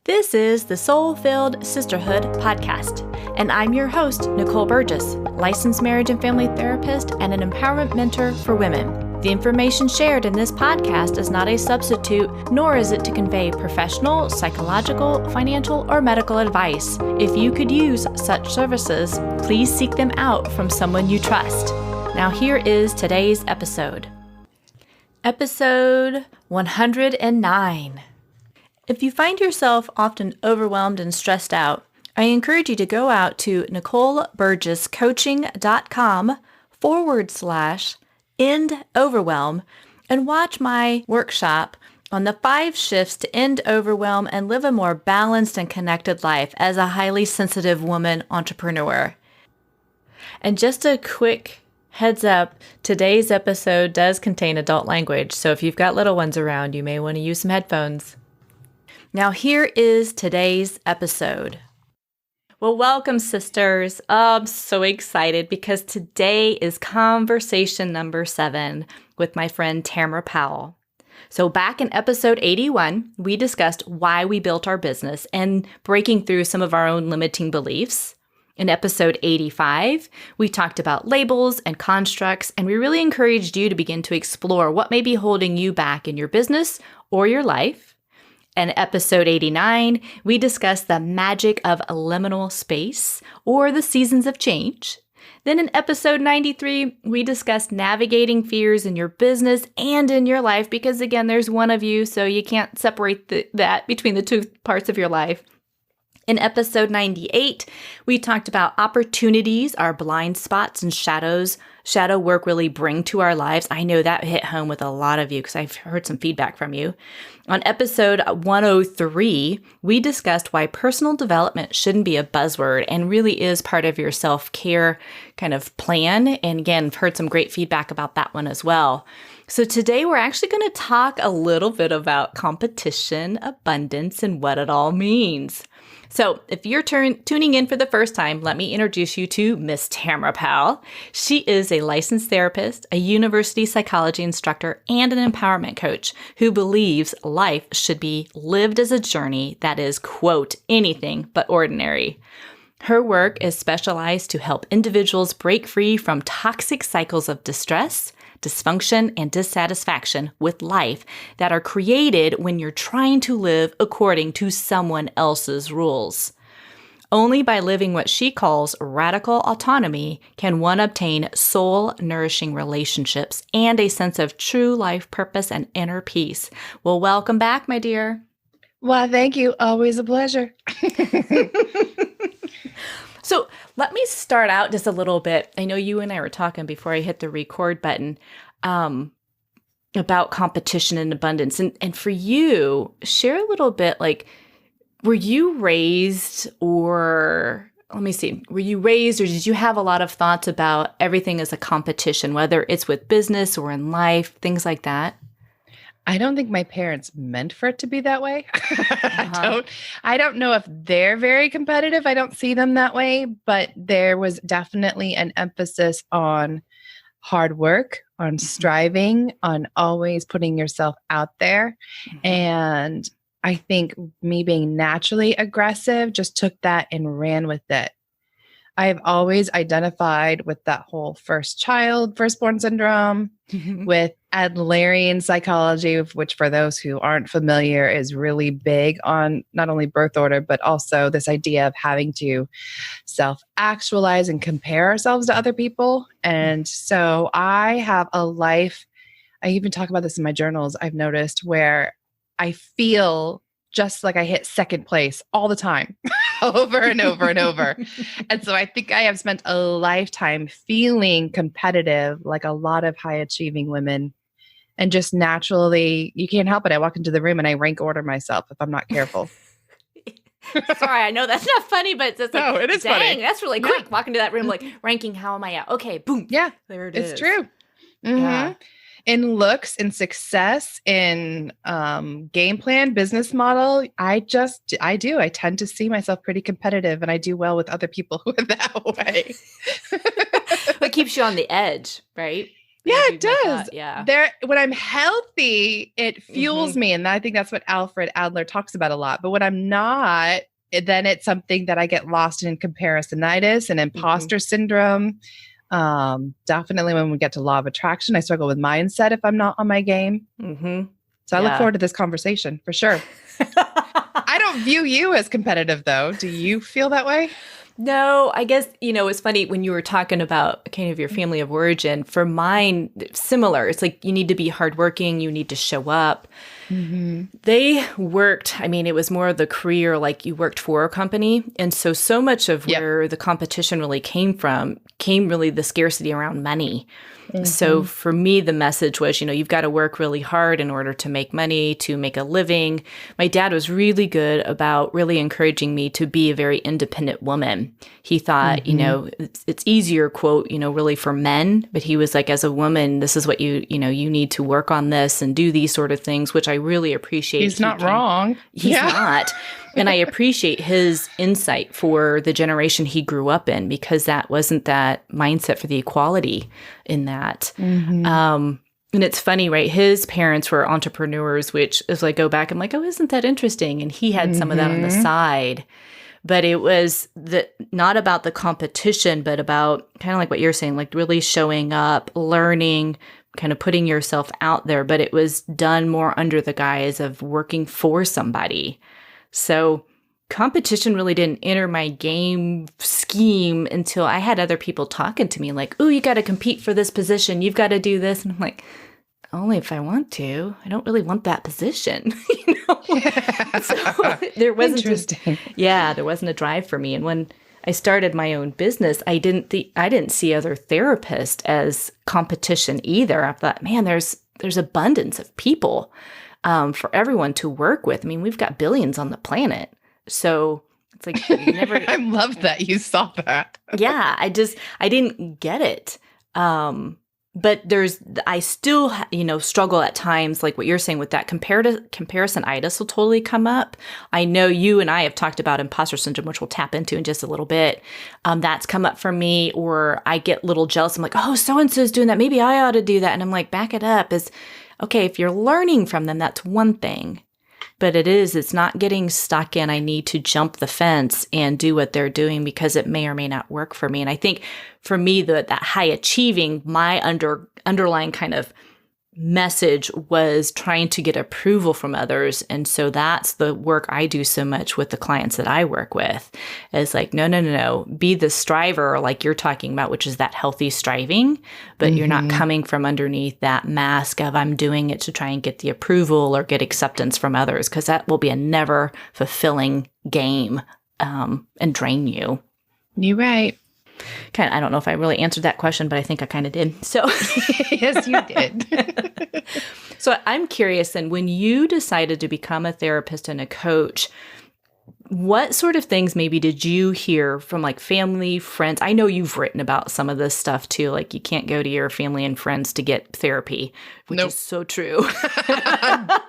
This is the Soul-Filled Sisterhood podcast, and I'm your host, Nicole Burgess, licensed marriage and family therapist and an empowerment mentor for women. The information shared in this podcast is not a substitute, nor is it to convey professional, psychological, financial, or medical advice. If you could use such services, please seek them out from someone you trust. Now here is today's episode. Episode 109. If you find yourself often overwhelmed and stressed out, I encourage you to go out to NicoleBurgessCoaching.com/end overwhelm and watch my workshop on the 5 shifts to end overwhelm and live a more balanced and connected life as a highly sensitive woman entrepreneur. And just a quick heads up, today's episode does contain adult language, so if you've got little ones around, you may want to use some headphones. Now here is today's episode. Well, welcome, sisters. Oh, I'm so excited because today is conversation number 7 with my friend Tamara Powell. So back in episode 81, we discussed why we built our business and breaking through some of our own limiting beliefs. In episode 85, we talked about labels and constructs, and we really encouraged you to begin to explore what may be holding you back in your business or your life. In episode 89, we discussed the magic of liminal space or the seasons of change. Then in episode 93, we discussed navigating fears in your business and in your life because, again, there's one of you, so you can't separate that between the two parts of your life. In episode 98, we talked about opportunities, our blind spots and shadow work really bring to our lives. I know that hit home with a lot of you because I've heard some feedback from you. On episode 103, we discussed why personal development shouldn't be a buzzword and really is part of your self-care kind of plan. And again, I've heard some great feedback about that one as well. So today we're actually going to talk a little bit about competition, abundance, and what it all means. So if you're tuning in for the first time, let me introduce you to Miss Tamara Powell. She is a licensed therapist, a university psychology instructor, and an empowerment coach who believes life should be lived as a journey that is, quote, anything but ordinary. Her work is specialized to help individuals break free from toxic cycles of distress, dysfunction, and dissatisfaction with life that are created when you're trying to live according to someone else's rules. Only by living what she calls radical autonomy can one obtain soul-nourishing relationships and a sense of true life purpose and inner peace. Well, welcome back, my dear. Well, thank you. Always a pleasure. So let me start out just a little bit. I know you and I were talking before I hit the record button about competition and abundance. And for you, share a little bit, like, were you raised or did you have a lot of thoughts about everything as a competition, whether it's with business or in life, things like that? I don't think my parents meant for it to be that way. I don't know if they're very competitive. I don't see them that way, but there was definitely an emphasis on hard work, on striving, on always putting yourself out there. And I think me being naturally aggressive just took that and ran with it. I've always identified with that whole firstborn syndrome, with Adlerian psychology, which for those who aren't familiar is really big on not only birth order, but also this idea of having to self-actualize and compare ourselves to other people. And so I have a life, I even talk about this in my journals, I've noticed, where I feel just like I hit second place all the time, over and over and over. And so I think I have spent a lifetime feeling competitive, like a lot of high achieving women. And just naturally, you can't help it. I walk into the room and I rank order myself if I'm not careful. Sorry, I know that's not funny, but it's like, no, it is funny. That's really quick. Walk into that room, like ranking, how am I at? Okay, boom. Yeah, there it is. It's true. Mm-hmm. Yeah. In looks, in success, in game plan, business model, I tend to see myself pretty competitive, and I do well with other people who are that way. What keeps you on the edge, right? Yeah, Maybe it my does. thought. Yeah. When I'm healthy, it fuels Mm-hmm. me. And I think that's what Alfred Adler talks about a lot. But when I'm not, then it's something that I get lost in comparisonitis and Mm-hmm. imposter syndrome. Definitely when we get to law of attraction, I struggle with mindset if I'm not on my game. Mm-hmm. So I look Yeah. forward to this conversation for sure. I don't view you as competitive though. Do you feel that way? No, I guess, it's funny when you were talking about kind of your family of origin. For mine, similar. It's like you need to be hardworking, you need to show up. Mm-hmm. They worked, I mean, it was more of the career, like you worked for a company. And so much of Yep. where the competition really came really the scarcity around money. So Mm-hmm. for me, the message was, you've got to work really hard in order to make money, to make a living. My dad was really good about really encouraging me to be a very independent woman. He thought, Mm-hmm. it's easier, quote, really for men. But he was like, as a woman, this is what you need to work on this and do these sort of things, which I really appreciate. He's not wrong. He's not. And I appreciate his insight for the generation he grew up in, because that wasn't that mindset for the equality in that. Mm-hmm. And it's funny, right? His parents were entrepreneurs, which is like, go back, I'm like, oh, isn't that interesting? And he had some of that on the side. But it was not about the competition, but about kind of like what you're saying, like really showing up, learning, kind of putting yourself out there. But it was done more under the guise of working for somebody. So competition really didn't enter my game scheme until I had other people talking to me like, oh, you got to compete for this position. You've got to do this. And I'm like, only if I want to. I don't really want that position. So there wasn't Interesting. there wasn't a drive for me. And when I started my own business, I didn't see other therapists as competition either. I thought, man, there's abundance of people for everyone to work with. I mean, we've got billions on the planet. So it's like you never. I love that you saw that. Yeah, I didn't get it. But I still, struggle at times, like what you're saying with that comparisonitis will totally come up. I know you and I have talked about imposter syndrome, which we'll tap into in just a little bit. That's come up for me, or I get a little jealous. I'm like, oh, so-and-so's doing that. Maybe I ought to do that. And I'm like, back it up. Okay, if you're learning from them, that's one thing. But it's not getting stuck in, I need to jump the fence and do what they're doing because it may or may not work for me. And I think for me, that high achieving, my underlying kind of message was trying to get approval from others. And so that's the work I do so much with the clients that I work with, is like, no. Be the striver like you're talking about, which is that healthy striving, but you're not coming from underneath that mask of I'm doing it to try and get the approval or get acceptance from others, because that will be a never fulfilling game and drain you. You're right. I don't know if I really answered that question, but I think I kind of did. So yes, you did. So I'm curious, and when you decided to become a therapist and a coach, what sort of things maybe did you hear from like family, friends? I know you've written about some of this stuff too, like you can't go to your family and friends to get therapy, which is so true.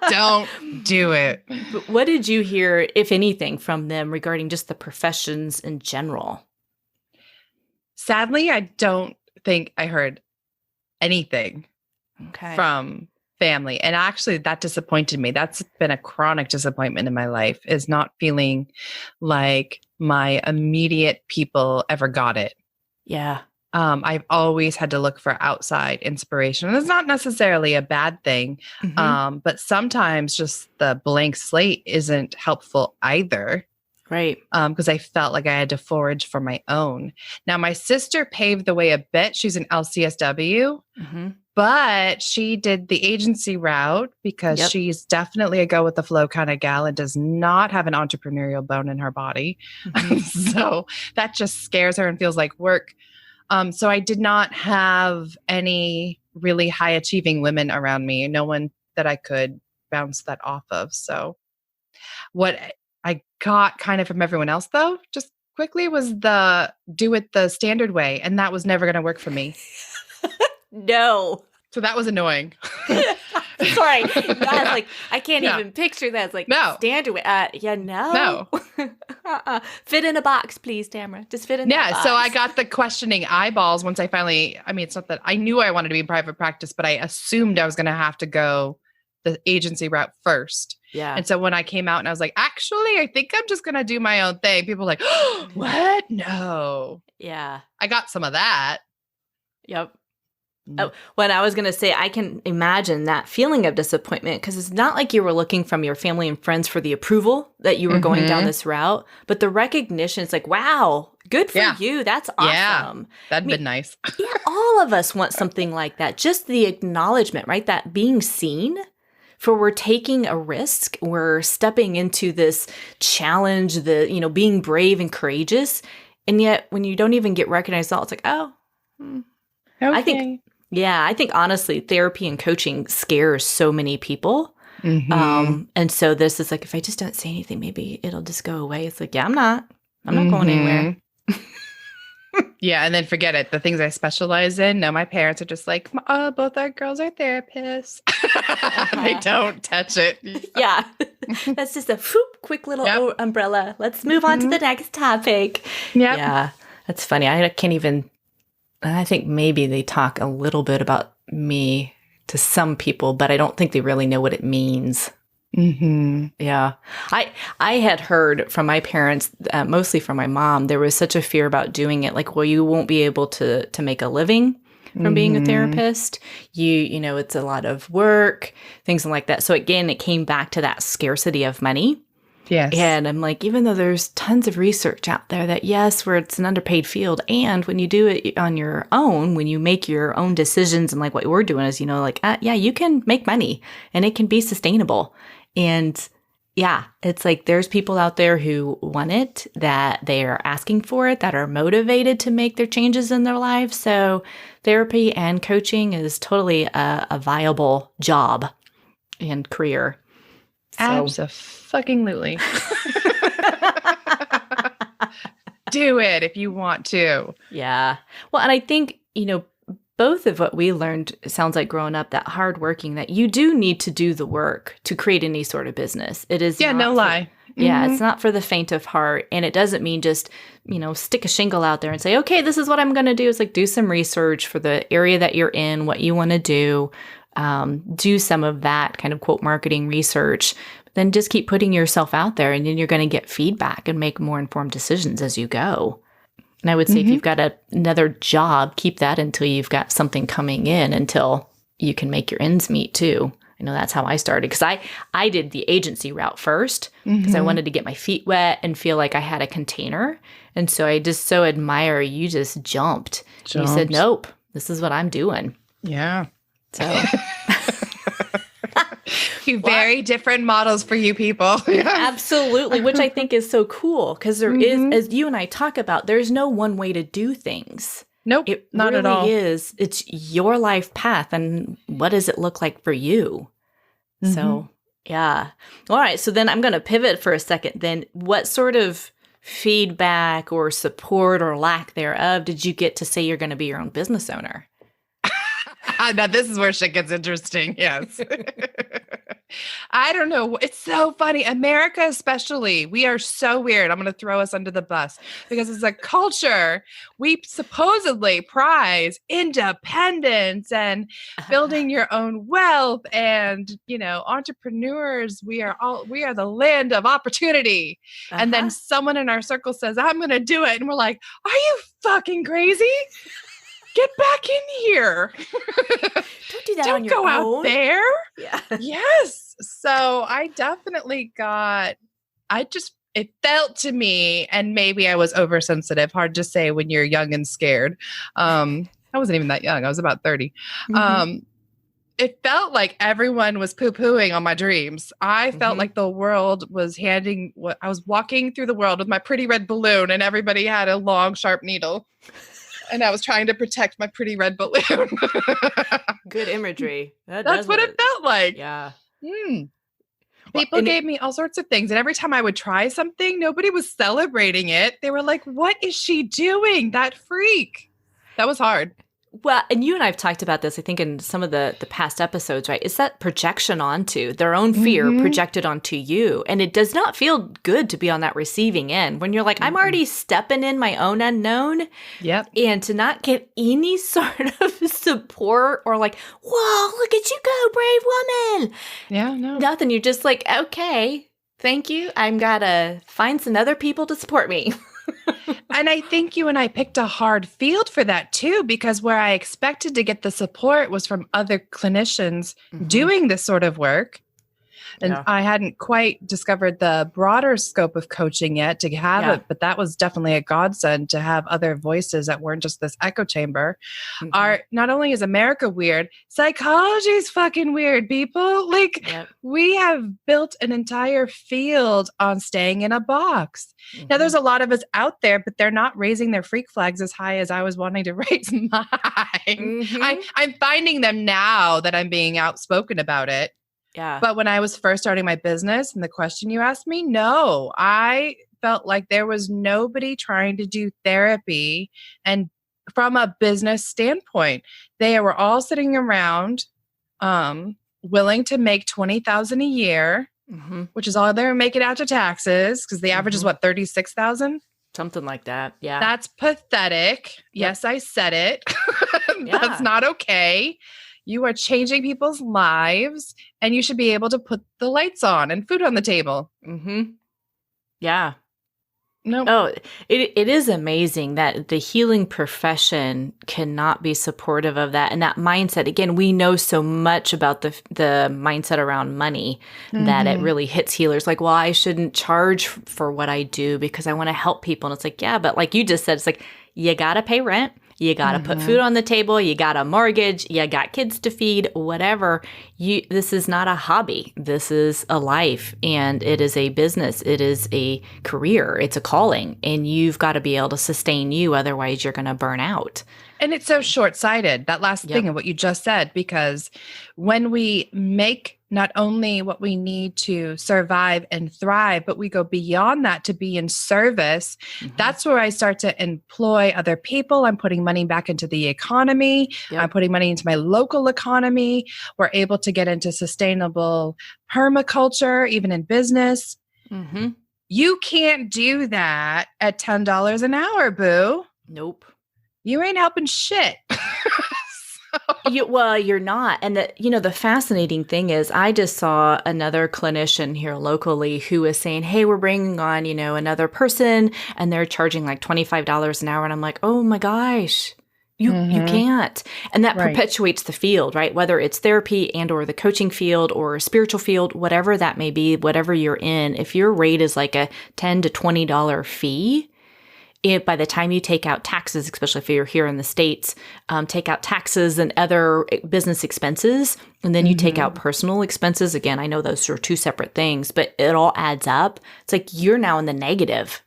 Don't do it. But what did you hear, if anything, from them regarding just the professions in general? Sadly, I don't think I heard anything from family. And actually, that disappointed me. That's been a chronic disappointment in my life, is not feeling like my immediate people ever got it. Yeah. I've always had to look for outside inspiration. And it's not necessarily a bad thing, but sometimes just the blank slate isn't helpful either. Right. Because I felt like I had to forage for my own. Now, my sister paved the way a bit. She's an LCSW, but she did the agency route because she's definitely a go with the flow kind of gal and does not have an entrepreneurial bone in her body. So that just scares her and feels like work. So I did not have any really high achieving women around me, no one that I could bounce that off of. So what I got kind of from everyone else, though, just quickly, was the do it the standard way. And that was never going to work for me. No. So that was annoying. Sorry. I can't even picture that. It's like, standard way. No. Fit in a box, please, Tamara. Just fit in that Yeah. So I box. got the questioning eyeballs once I finally, I mean, it's not that I knew I wanted to be in private practice, but I assumed I was going to have to go the agency route first. Yeah. And so when I came out and I was like, actually, I think I'm just going to do my own thing. People were like, oh, what? No. Yeah. I got some of that. Yep. Oh, what I was going to say, I can imagine that feeling of disappointment because it's not like you were looking from your family and friends for the approval that you were going down this route, but the recognition, it's like, wow, good for you. That's awesome. Yeah, that'd been nice. Yeah, all of us want something like that. Just the acknowledgement, right? That being seen for we're taking a risk, we're stepping into this challenge, being brave and courageous. And yet when you don't even get recognized, it's like, oh, Okay. I think honestly, therapy and coaching scares so many people. And so this is like, if I just don't say anything, maybe it'll just go away. It's like, yeah, I'm not going anywhere. Yeah. And then forget it. The things I specialize in. No, my parents are just like, both our girls are therapists. They don't touch it. Yeah. That's just a quick little umbrella. Let's move on to the next topic. Yep. Yeah. That's funny. I can't even, I think maybe they talk a little bit about me to some people, but I don't think they really know what it means. Yeah. I had heard from my parents, mostly from my mom, there was such a fear about doing it. Like, well, you won't be able to make a living from being a therapist. You know, it's a lot of work, things like that. So again, it came back to that scarcity of money. Yes. And I'm like, even though there's tons of research out there that yes, where it's an underpaid field. And when you do it on your own, when you make your own decisions and like what we're doing is, like, yeah, you can make money and it can be sustainable. And yeah, it's like there's people out there who want it, that they are asking for it, that are motivated to make their changes in their lives. So therapy and coaching is totally a viable job and career. Abso-fucking-lutely. Do it if you want to. Yeah. Well, and I think, both of what we learned, it sounds like growing up, that hardworking, that you do need to do the work to create any sort of business. It is. Yeah, no lie. Yeah, it's not for the faint of heart. And it doesn't mean just, stick a shingle out there and say, okay, this is what I'm going to do. It's like, do some research for the area that you're in, what you want to do. Do some of that kind of quote marketing research, but then just keep putting yourself out there and then you're going to get feedback and make more informed decisions as you go. And I would say if you've got another job, keep that until you've got something coming in until you can make your ends meet too. I know that's how I started because I did the agency route first because I wanted to get my feet wet and feel like I had a container. And so I just so admire you just jumped. You said, nope, this is what I'm doing. Yeah. So very different models for you people. Absolutely, which I think is so cool because there is, as you and I talk about, there's no one way to do things. Nope, it not really at all. It's your life path, and what does it look like for you? So, yeah. All right, so then I'm going to pivot for a second. Then what sort of feedback or support or lack thereof did you get to say you're going to be your own business owner? Now this is where shit gets interesting. Yes. I don't know. It's so funny. America, especially, we are so weird. I'm going to throw us under the bus because it's a culture. We supposedly prize independence and building your own wealth and, entrepreneurs. We are the land of opportunity. And then someone in our circle says, I'm going to do it. And we're like, are you fucking crazy? Get back in here. Don't do that Don't on your go own. out there. Yeah. Yes. So I definitely it felt to me, and maybe I was oversensitive, hard to say when you're young and scared. I wasn't even that young. I was about 30. It felt like everyone was poo-pooing on my dreams. I felt like the world was I was walking through the world with my pretty red balloon and everybody had a long, sharp needle. And I was trying to protect my pretty red balloon. Good imagery. That's what it felt like. Yeah. People gave me all sorts of things. And every time I would try something, nobody was celebrating it. They were like, what is she doing? That freak. That was hard. Well, and you and I have talked about this, I think, in some of the past episodes, right? It's that projection onto their own fear Mm-hmm. projected onto you. And it does not feel good to be on that receiving end when you're like, I'm Mm-mm. already stepping in my own unknown. Yep. And to not get any sort of support or like, whoa, look at you go, brave woman. Yeah, no. Nothing. You're just like, okay, thank you. I'm gotta find some other people to support me. And I think you and I picked a hard field for that too, because where I expected to get the support was from other clinicians Mhm. doing this sort of work. And Yeah. I hadn't quite discovered the broader scope of coaching yet to have Yeah. it, but that was definitely a godsend to have other voices that weren't just this echo chamber. Mhm. Are not only is America weird, psychology's fucking weird, people. Like Yep. we have built an entire field on staying in a box. Now there's Mhm. a lot of us out there, but they're not raising their freak flags as high as I was wanting to raise mine. Mhm. I'm finding them now that I'm being outspoken about it. Yeah. But when I was first starting my business and the question you asked me, no, I felt like there was nobody trying to do therapy. And from a business standpoint, they were all sitting around, willing to make 20,000 a year, Mhm. which is all they're making after taxes. Cause the average is Mhm. what, 36,000? Something like that. Yeah. That's pathetic. Yep. Yes, I said it. That's Yeah. not okay. You are changing people's lives, and you should be able to put the lights on and food on the table. Mhm. Yeah. Nope. Oh, it is amazing that the healing profession cannot be supportive of that and that mindset. Again, we know so much about the mindset around money that it Mhm. really hits healers. Like, well, I shouldn't charge for what I do because I want to help people. And it's like, yeah, but like you just said, it's like you gotta pay rent. You got to put food Mhm. on the table. You got a mortgage. You got kids to feed, whatever. This is not a hobby. This is a life and it is a business. It is a career. It's a calling and you've got to be able to sustain you. Otherwise you're going to burn out. And it's so short-sighted, that last thing Yep. of what you just said, because when we make not only what we need to survive and thrive, but we go beyond that to be in service, Hmm. that's where I start to employ other people. I'm putting money back into the economy. I'm Yep. putting money into my local economy. We're able to get into sustainable permaculture, even in business. Hmm. You can't do that at $10 an hour, boo. Nope. You ain't helping shit. Well, you're not. And the fascinating thing is I just saw another clinician here locally who was saying, hey, we're bringing on, another person and they're charging like $25 an hour. And I'm like, oh my gosh, you Mhm. can't. And that Right. perpetuates the field, right? Whether it's therapy and or the coaching field or spiritual field, whatever that may be, whatever you're in, if your rate is like a $10 to $20 fee, by the time you take out taxes, especially if you're here in the States, take out taxes and other business expenses, and then you take out Mhm. personal expenses. Again, I know those are two separate things, but it all adds up. It's like you're now in the negative.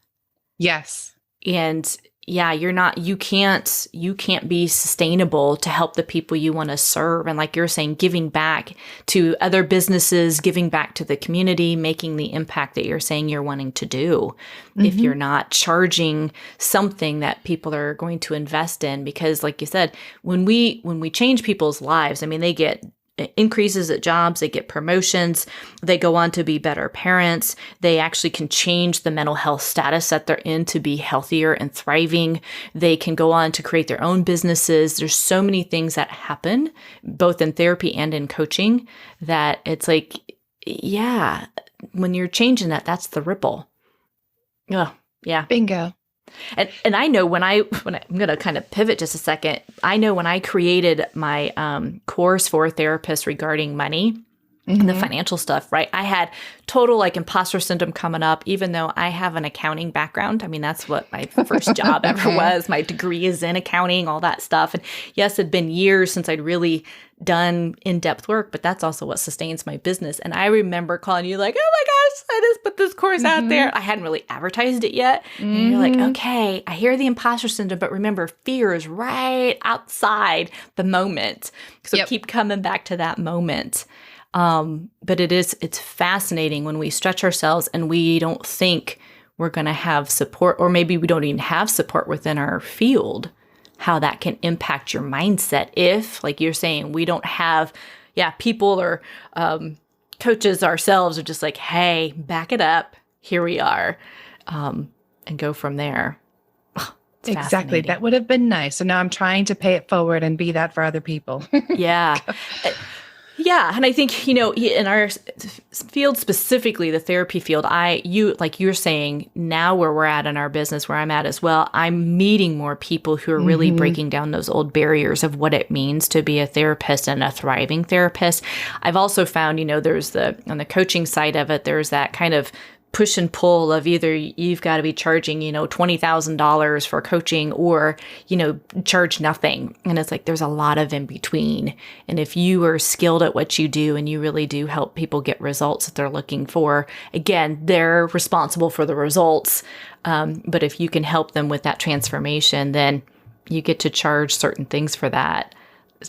Yes. And yeah, you can't be sustainable to help the people you want to serve. And like you're saying, giving back to other businesses, giving back to the community, making the impact that you're saying you're wanting to do. If you're Mhm. not charging something that people are going to invest in, because like you said, when we change people's lives, I mean, they get increases at jobs, they get promotions, they go on to be better parents, they actually can change the mental health status that they're in to be healthier and thriving, they can go on to create their own businesses. There's so many things that happen both in therapy and in coaching that it's like, yeah, when you're changing that, that's the ripple. Oh, yeah. Bingo. And I know when I'm going to kind of pivot just a second, I know when I created my course for therapists regarding money and the Mhm. financial stuff, right? I had total like imposter syndrome coming up, even though I have an accounting background. I mean, that's what my first job ever was. My degree is in accounting, all that stuff. And yes, it'd been years since I'd really done in-depth work, but that's also what sustains my business. And I remember calling you like, oh my gosh, I just put this course out there. Mhm. I hadn't really advertised it yet. And you're like, Mhm. okay, I hear the imposter syndrome, but remember, fear is right outside the moment. So Yep. keep coming back to that moment. But it's fascinating when we stretch ourselves and we don't think we're going to have support, or maybe we don't even have support within our field, how that can impact your mindset if, like you're saying, we don't have, people or coaches ourselves are just like, hey, back it up. Here we are. And go from there. It's Exactly. That would have been nice. So now I'm trying to pay it forward and be that for other people. Yeah. Yeah. And I think, in our field, specifically the therapy field, like you're saying, now where we're at in our business, where I'm at as well, I'm meeting more people who are really breaking down those old barriers of what it means to be a therapist and a thriving therapist. I've also found, there's on the coaching side of it, there's that kind of push and pull of either you've got to be charging, $20,000 for coaching or, charge nothing. And it's like, there's a lot of in between. And if you are skilled at what you do and you really do help people get results that they're looking for, again, they're responsible for the results. But if you can help them with that transformation, then you get to charge certain things for that.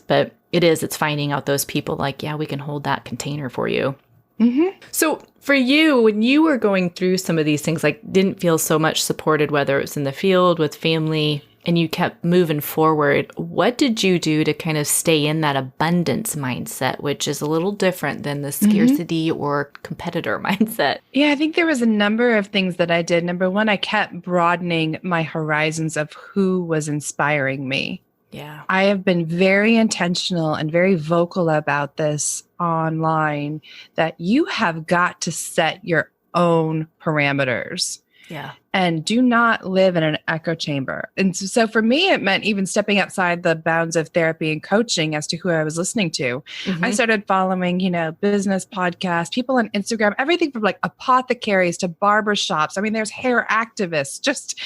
But it's finding out those people like, we can hold that container for you. Mm-hmm. So for you, when you were going through some of these things, like didn't feel so much supported, whether it was in the field with family, and you kept moving forward, what did you do to kind of stay in that abundance mindset, which is a little different than the scarcity or competitor mindset? Yeah, I think there was a number of things that I did. Number one, I kept broadening my horizons of who was inspiring me. Yeah. I have been very intentional and very vocal about this online, that you have got to set your own parameters. Yeah. And do not live in an echo chamber. And so for me, it meant even stepping outside the bounds of therapy and coaching as to who I was listening to. I started following, business podcasts, people on Instagram, everything from like apothecaries to barbershops. I mean, there's hair activists, just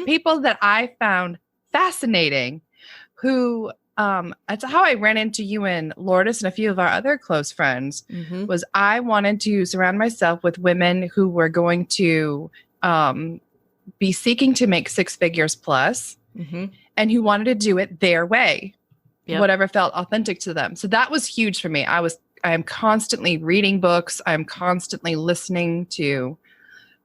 people that I found fascinating who, that's how I ran into you and Lourdes and a few of our other close friends, was I wanted to surround myself with women who were going to be seeking to make six figures plus, and who wanted to do it their way, whatever felt authentic to them. So that was huge for me. I am constantly reading books. I'm constantly listening to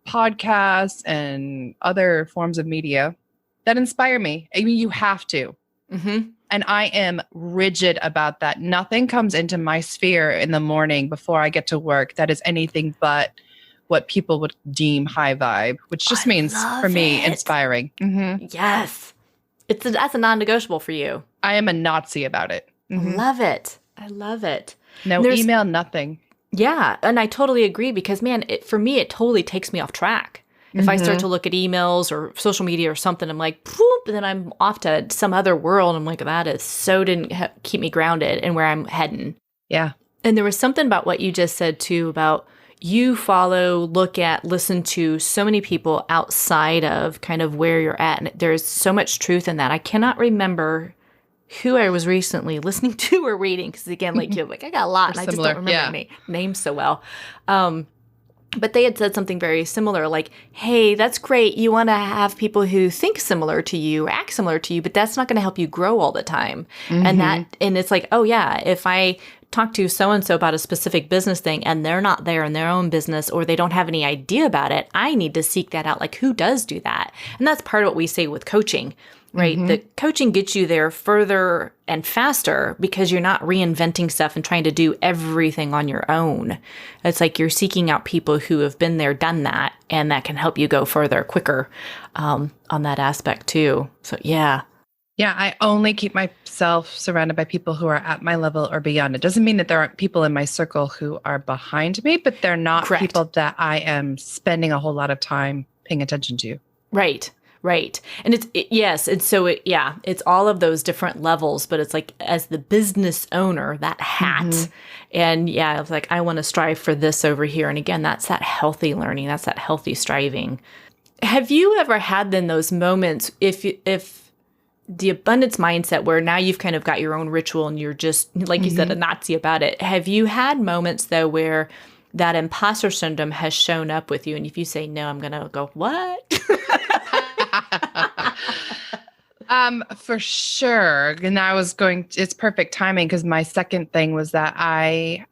podcasts and other forms of media that inspire me. I mean, you have to. And I am rigid about that. Nothing comes into my sphere in the morning before I get to work that is anything but what people would deem high vibe, which just means for me, inspiring. Yes. That's a non-negotiable for you. I am a Nazi about it. I love it. I love it. No email, nothing. Yeah. And I totally agree because, man, for me, it totally takes me off track. If I start to look at emails or social media or something, I'm like, poop, and then I'm off to some other world. I'm like, that is so didn't keep me grounded in where I'm heading. Yeah. And there was something about what you just said too about you follow, look at, listen to so many people outside of kind of where you're at. And there's so much truth in that. I cannot remember who I was recently listening to or reading. Because again, like you're like, I got a lot and I just don't remember names so well. But they had said something very similar, like, hey, that's great. You want to have people who think similar to you, act similar to you, but that's not going to help you grow all the time. And it's like, oh yeah, if I talk to so-and-so about a specific business thing and they're not there in their own business or they don't have any idea about it, I need to seek that out. Like, who does do that? And that's part of what we say with coaching, right? The coaching gets you there further and faster because you're not reinventing stuff and trying to do everything on your own. It's like you're seeking out people who have been there, done that, and that can help you go further quicker on that aspect too. So yeah. Yeah, I only keep myself surrounded by people who are at my level or beyond. It doesn't mean that there aren't people in my circle who are behind me, but they're not people that I am spending a whole lot of time paying attention to. Right. Right. And it's all of those different levels, but it's like as the business owner, that hat. And yeah, it's like, I want to strive for this over here. And again, that's that healthy learning. That's that healthy striving. Have you ever had then those moments if the abundance mindset where now you've kind of got your own ritual and you're just, like you said, a Nazi about it. Have you had moments though where that imposter syndrome has shown up with you? And if you say no, I'm going to go, what? For sure. And it's perfect timing because my second thing was that I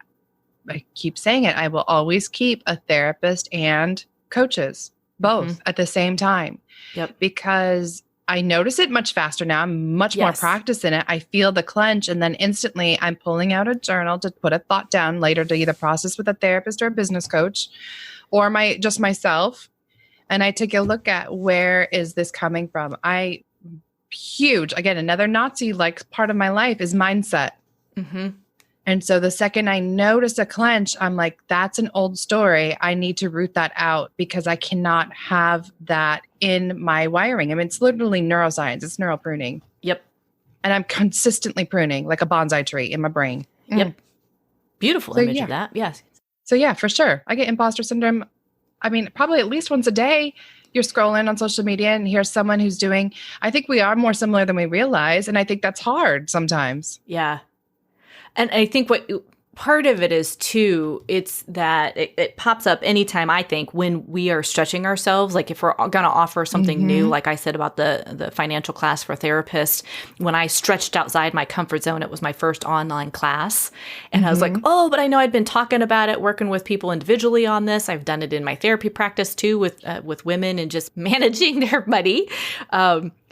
keep saying it, I will always keep a therapist and coaches, both at the same time. Yep. Because I notice it much faster now. I'm much more Yes. practiced in it. I feel the clench, and then instantly I'm pulling out a journal to put a thought down later to either process with a therapist or a business coach or just myself. And I take a look at where is this coming from? Huge, again, another Nazi like part of my life is mindset. Mm-hmm. And so the second I notice a clench, I'm like, that's an old story. I need to root that out because I cannot have that in my wiring. I mean, it's literally neuroscience. It's neural pruning. Yep. And I'm consistently pruning like a bonsai tree in my brain. Yep. Beautiful So, image yeah. of that. Yes. So yeah, for sure. I get imposter syndrome. I mean, probably at least once a day. You're scrolling on social media and here's someone who's doing, I think we are more similar than we realize. And I think that's hard sometimes. Yeah. And I think part of it is too, it's that it pops up anytime, I think, when we are stretching ourselves. Like if we're going to offer something new, like I said about the financial class for therapists, when I stretched outside my comfort zone, it was my first online class. And I was like, oh, but I know I'd been talking about it, working with people individually on this. I've done it in my therapy practice too with women and just managing their money.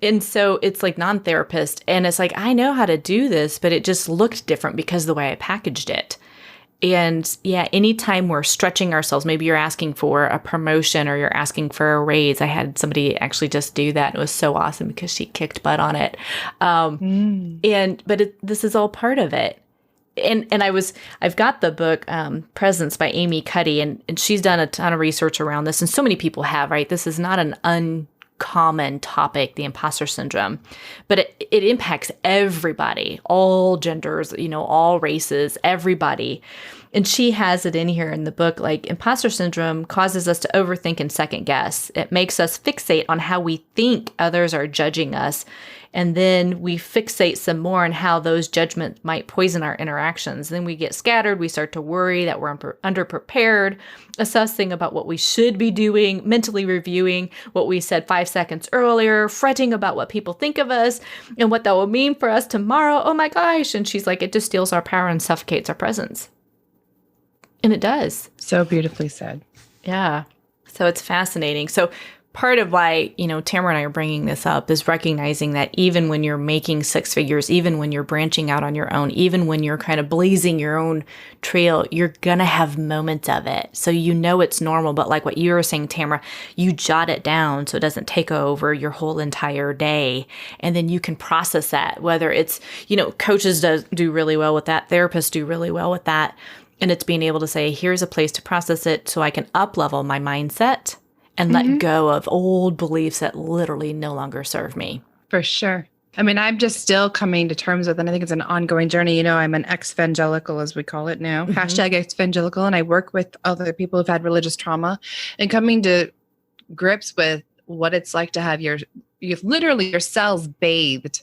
And so it's like non-therapist. And it's like, I know how to do this, but it just looked different because of the way I packaged it. And yeah, anytime we're stretching ourselves, maybe you're asking for a promotion or you're asking for a raise. I had somebody actually just do that. It was so awesome because she kicked butt on it. But this is all part of it. And I've got the book, Presence by Amy Cuddy, and she's done a ton of research around this. And so many people have, right? This is not an uncommon topic, the imposter syndrome, but it impacts everybody, all genders, all races, everybody. And she has it in here in the book, like imposter syndrome causes us to overthink and second guess. It makes us fixate on how we think others are judging us. And then we fixate some more on how those judgments might poison our interactions. Then we get scattered. We start to worry that we're underprepared, assessing about what we should be doing, mentally reviewing what we said 5 seconds earlier, fretting about what people think of us and what that will mean for us tomorrow. Oh my gosh. And she's like, it just steals our power and suffocates our presence. And it does. So beautifully said. Yeah. So it's fascinating. So part of why, Tamara and I are bringing this up is recognizing that even when you're making six figures, even when you're branching out on your own, even when you're kind of blazing your own trail, you're going to have moments of it. So it's normal. But like what you were saying, Tamara, you jot it down so it doesn't take over your whole entire day. And then you can process that, whether it's, coaches do really well with that. Therapists do really well with that. And it's being able to say, here's a place to process it so I can up-level my mindset and let go of old beliefs that literally no longer serve me. For sure. I mean, I'm just still coming to terms with, and I think it's an ongoing journey. I'm an ex-evangelical, as we call it now, hashtag ex-evangelical. And I work with other people who've had religious trauma and coming to grips with what it's like to have you've literally your cells bathed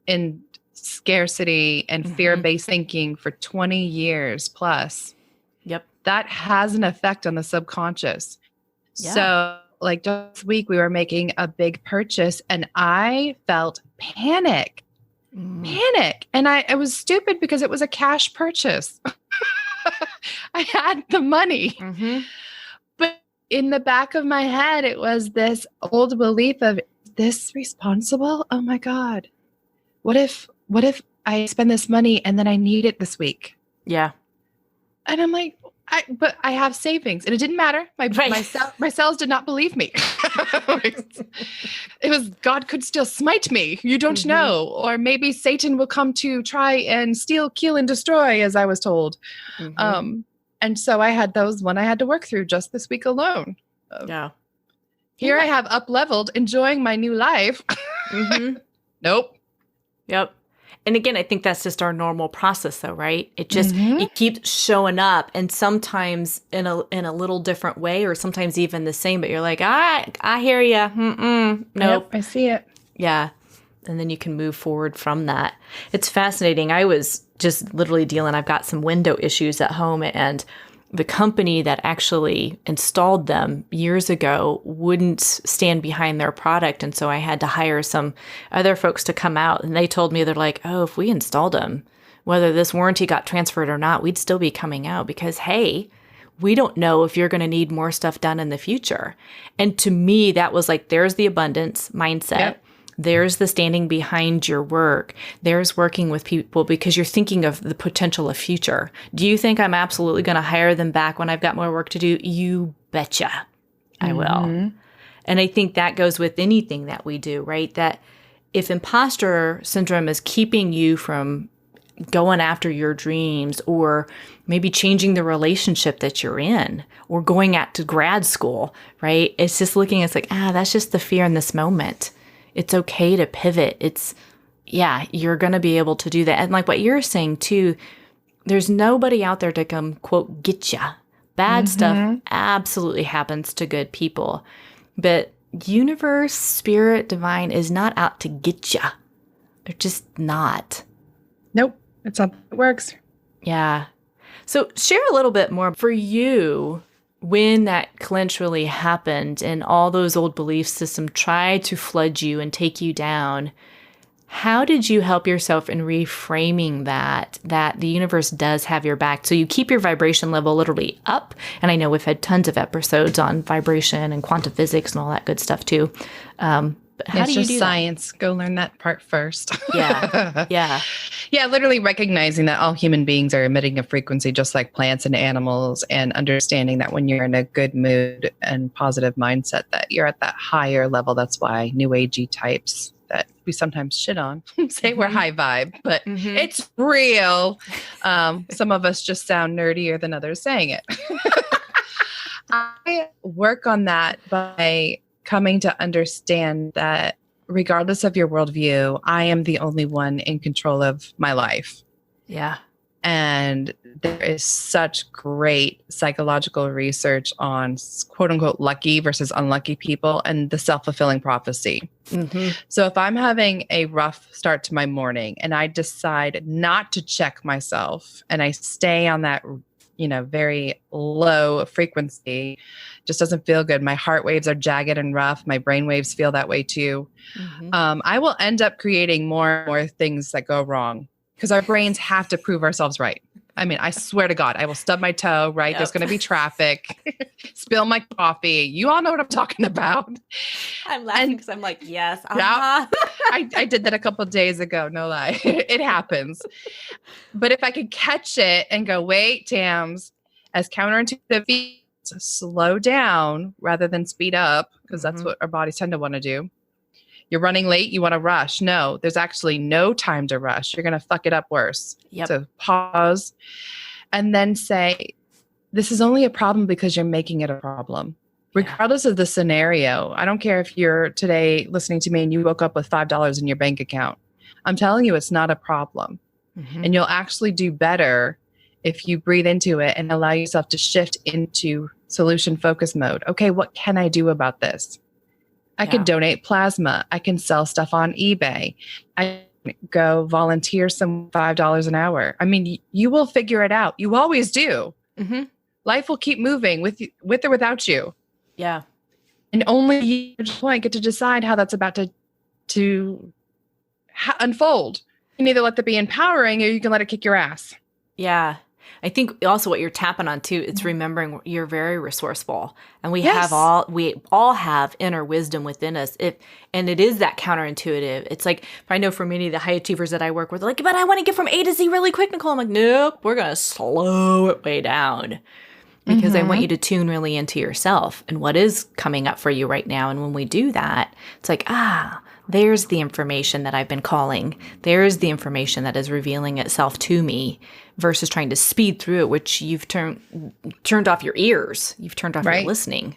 in scarcity and fear-based thinking for 20 years plus. Yep. That has an effect on the subconscious. Yeah. So like just this week, we were making a big purchase and I felt panic. And I was stupid because it was a cash purchase. I had the money. But in the back of my head, it was this old belief of this responsible? Oh my God. What if I spend this money and then I need it this week? Yeah. And I'm like, but I have savings, and it didn't matter. My cells did not believe me. It was God could still smite me. You don't know, or maybe Satan will come to try and steal, kill, and destroy, as I was told. And so I had those one I had to work through just this week alone. Here I have up-leveled, enjoying my new life. Nope. Yep. And again, I think that's just our normal process though, right? It just, it keeps showing up, and sometimes in a little different way, or sometimes even the same, but you're like, I hear you. Nope. Yep, I see it. Yeah. And then you can move forward from that. It's fascinating. I was just literally I've got some window issues at home, and the company that actually installed them years ago wouldn't stand behind their product. And so I had to hire some other folks to come out. And they told me, they're like, oh, if we installed them, whether this warranty got transferred or not, we'd still be coming out because, hey, we don't know if you're going to need more stuff done in the future. And to me, that was like, there's the abundance mindset. Yep. There's the standing behind your work. There's working with people because you're thinking of the potential of future. Do you think I'm absolutely going to hire them back when I've got more work to do? You betcha I will. And I think that goes with anything that we do, right? That if imposter syndrome is keeping you from going after your dreams, or maybe changing the relationship that you're in, or going out to grad school, right? It's just looking, it's like, that's just the fear in this moment. It's okay to pivot. You're going to be able to do that. And like what you're saying too, there's nobody out there to come, quote, get ya. Bad stuff absolutely happens to good people. But universe, spirit, divine is not out to get ya. They're just not. Nope. That's how it works. Yeah. So share a little bit more for you when that clinch really happened and all those old belief systems tried to flood you and take you down. How did you help yourself in reframing that the universe does have your back? So you keep your vibration level literally up. And I know we've had tons of episodes on vibration and quantum physics and all that good stuff too. But how do you do science? Go learn that part first. Yeah. Yeah. Yeah. Literally recognizing that all human beings are emitting a frequency just like plants and animals, and understanding that when you're in a good mood and positive mindset, that you're at that higher level. That's why new agey types that we sometimes shit on say we're high vibe, but it's real. Some of us just sound nerdier than others saying it. I work on that by coming to understand that regardless of your worldview, I am the only one in control of my life. Yeah. And there is such great psychological research on quote unquote lucky versus unlucky people and the self-fulfilling prophecy. So if I'm having a rough start to my morning and I decide not to check myself and I stay on that, very low frequency, just doesn't feel good. My heart waves are jagged and rough. My brain waves feel that way too. I will end up creating more and more things that go wrong because our brains have to prove ourselves right. I mean, I swear to God, I will stub my toe, right? Yep. There's going to be traffic, spill my coffee. You all know what I'm talking about. I'm laughing because I'm like, yes. Yeah, I did that a couple of days ago. No lie. It happens. But if I could catch it and go, wait, Tams, as counterintuitive, slow down rather than speed up, because that's what our bodies tend to want to do. You're running late, you want to rush. No, there's actually no time to rush. You're going to fuck it up worse. So pause and then say, this is only a problem because you're making it a problem. Regardless of the scenario. I don't care if you're today listening to me and you woke up with $5 in your bank account. I'm telling you, it's not a problem. And you'll actually do better if you breathe into it and allow yourself to shift into solution focus mode. Okay, what can I do about this? I can donate plasma. I can sell stuff on eBay. I can go volunteer some $5 an hour. I mean, you will figure it out. You always do. Life will keep moving with or without you. Yeah. And only you at this point get to decide how that's about to unfold. You can either let that be empowering or you can let it kick your ass. Yeah. I think also what you're tapping on too, it's remembering you're very resourceful, and we all have inner wisdom within us. And it is that counterintuitive. It's like, I know for many of the high achievers that I work with, like, but I want to get from A to Z really quick, Nicole. I'm like, nope, we're going to slow it way down because I want you to tune really into yourself and what is coming up for you right now. And when we do that, it's like, there's the information that I've been calling. There's the information that is revealing itself to me versus trying to speed through it, which you've turned off your ears. You've turned off your listening.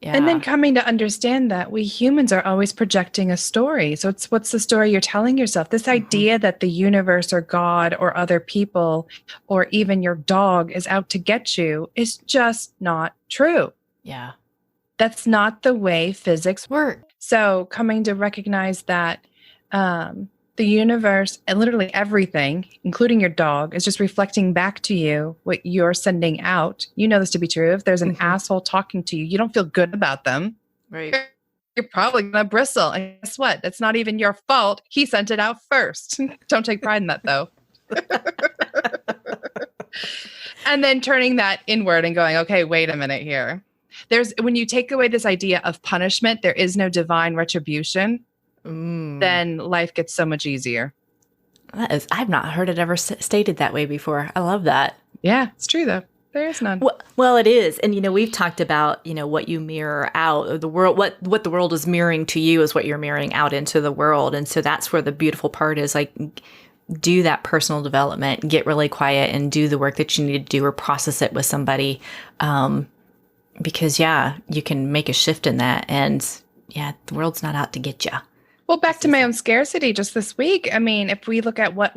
Yeah. And then coming to understand that we humans are always projecting a story. So what's the story you're telling yourself? This idea that the universe or God or other people or even your dog is out to get you is just not true. Yeah. That's not the way physics works. So coming to recognize that the universe and literally everything, including your dog, is just reflecting back to you what you're sending out. You know this to be true. If there's an asshole talking to you, you don't feel good about them. Right. You're probably going to bristle. And guess what? That's not even your fault. He sent it out first. Don't take pride in that, though. And then turning that inward and going, okay, wait a minute here. When you take away this idea of punishment, there is no divine retribution. then life gets so much easier. I've not heard it ever stated that way before. I love that. Yeah, it's true though. There is none. Well, it is. And, we've talked about, what you mirror out of the world, what the world is mirroring to you is what you're mirroring out into the world. And so that's where the beautiful part is, like, do that personal development, get really quiet and do the work that you need to do or process it with somebody. Because, you can make a shift in that. And the world's not out to get you. Well, back to my own scarcity just this week. I mean, if we look at what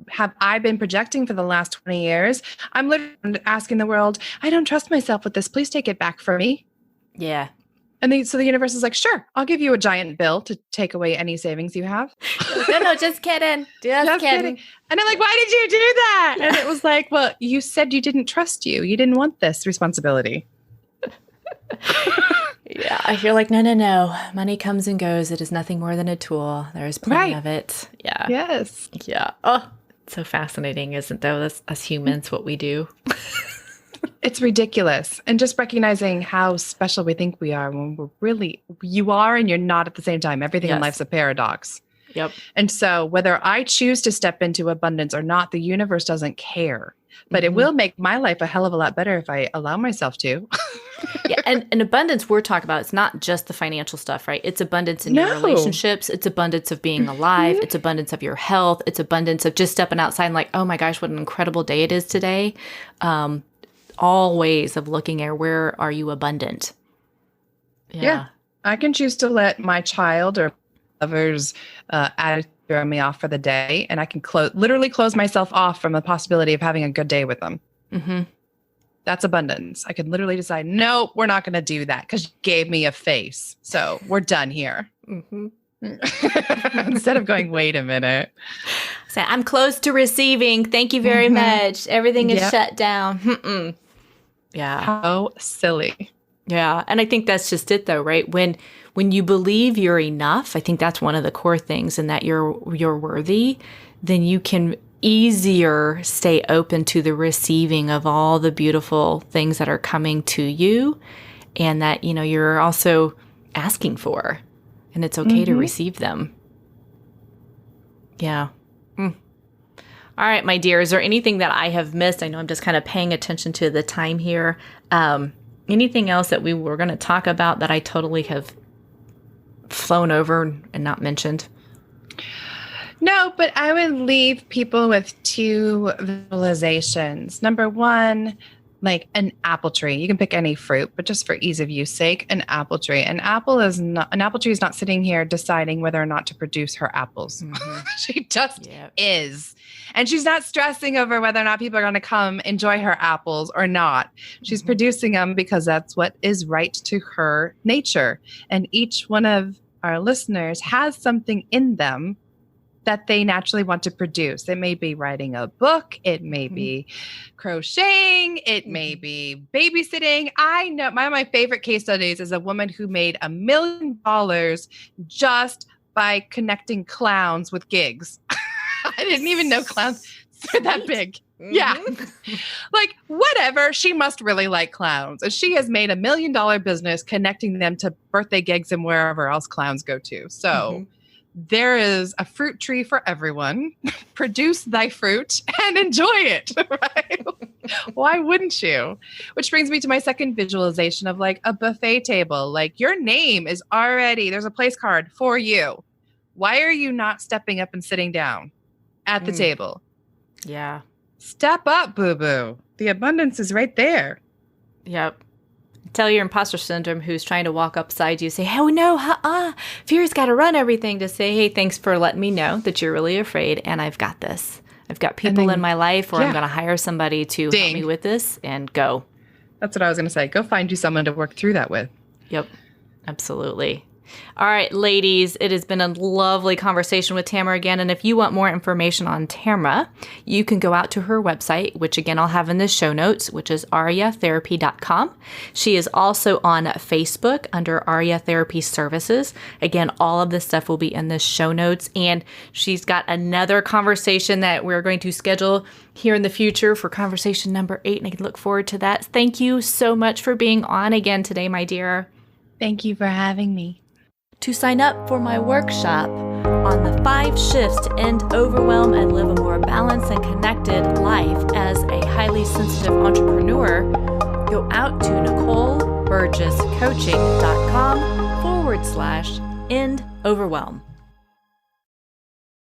have I been projecting for the last 20 years? I'm literally asking the world, I don't trust myself with this. Please take it back from me. Yeah. And so the universe is like, sure, I'll give you a giant bill to take away any savings you have. No, just kidding. Just kidding. And I'm like, why did you do that? And it was like, well, you said you didn't trust you. You didn't want this responsibility. Yeah, you're like, no. Money comes and goes. It is nothing more than a tool. There's plenty of it. Yeah. Yes. Yeah. Oh, it's so fascinating, isn't though? That's us humans, what we do. It's ridiculous. And just recognizing how special we think we are when we're really, you are and you're not at the same time. Everything in life's a paradox. Yep. And so whether I choose to step into abundance or not, the universe doesn't care. But it will make my life a hell of a lot better if I allow myself to. Yeah, and abundance we're talking about, it's not just the financial stuff, right? It's abundance in your relationships. It's abundance of being alive. It's abundance of your health. It's abundance of just stepping outside and like, oh my gosh, what an incredible day it is today. All ways of looking at where are you abundant. Yeah. I can choose to let my child or lover's attitude throw me off for the day, and I can literally close myself off from the possibility of having a good day with them. Mm-hmm. That's abundance. I can literally decide, no, we're not going to do that because you gave me a face. So we're done here. Mm-hmm. Instead of going, wait a minute. So I'm close to receiving. Thank you very much. Everything is shut down. Mm-mm. Yeah. How silly. Yeah. And I think that's just it though, right? When you believe you're enough, I think that's one of the core things, and that you're worthy, then you can easier stay open to the receiving of all the beautiful things that are coming to you, and that, you're also asking for, and it's okay to receive them. Yeah. All right, my dear, is there anything that I have missed? I know I'm just kind of paying attention to the time here. Anything else that we were going to talk about that I totally have flown over and not mentioned? No, but I would leave people with two visualizations. Number one, like an apple tree. You can pick any fruit, but just for ease of use sake, an apple tree. An apple tree is not sitting here deciding whether or not to produce her apples. Mm-hmm. She just is. And she's not stressing over whether or not people are going to come enjoy her apples or not. She's producing them because that's what is right to her nature. And each one of our listeners has something in them that they naturally want to produce. It may be writing a book. It may be crocheting. It may be babysitting. I know one of my favorite case studies is a woman who made $1 million just by connecting clowns with gigs. I didn't even know clowns are that big. Yeah. Like, whatever. She must really like clowns. And she has made $1 million business connecting them to birthday gigs and wherever else clowns go to. So there is a fruit tree for everyone. Produce thy fruit and enjoy it. Right? Why wouldn't you? Which brings me to my second visualization of like a buffet table. Like, your name is already, there's a place card for you. Why are you not stepping up and sitting down at the table? Yeah. Step up, boo-boo. The abundance is right there. Yep. Tell your imposter syndrome who's trying to walk up beside you, say, hey, oh no, fear's got to run everything, to say, hey, thanks for letting me know that you're really afraid, and I've got this. I've got people in my life, or I'm going to hire somebody to help me with this, and go. That's what I was going to say. Go find you someone to work through that with. Yep. Absolutely. All right, ladies, it has been a lovely conversation with Tamara again. And if you want more information on Tamara, you can go out to her website, which again, I'll have in the show notes, which is aryatherapy.com. She is also on Facebook under Arya Therapy Services. Again, all of this stuff will be in the show notes. And she's got another conversation that we're going to schedule here in the future for conversation number 8. And I can look forward to that. Thank you so much for being on again today, my dear. Thank you for having me. To sign up for my workshop on the 5 shifts to end overwhelm and live a more balanced and connected life as a highly sensitive entrepreneur, go out to NicoleBurgessCoaching.com/end overwhelm.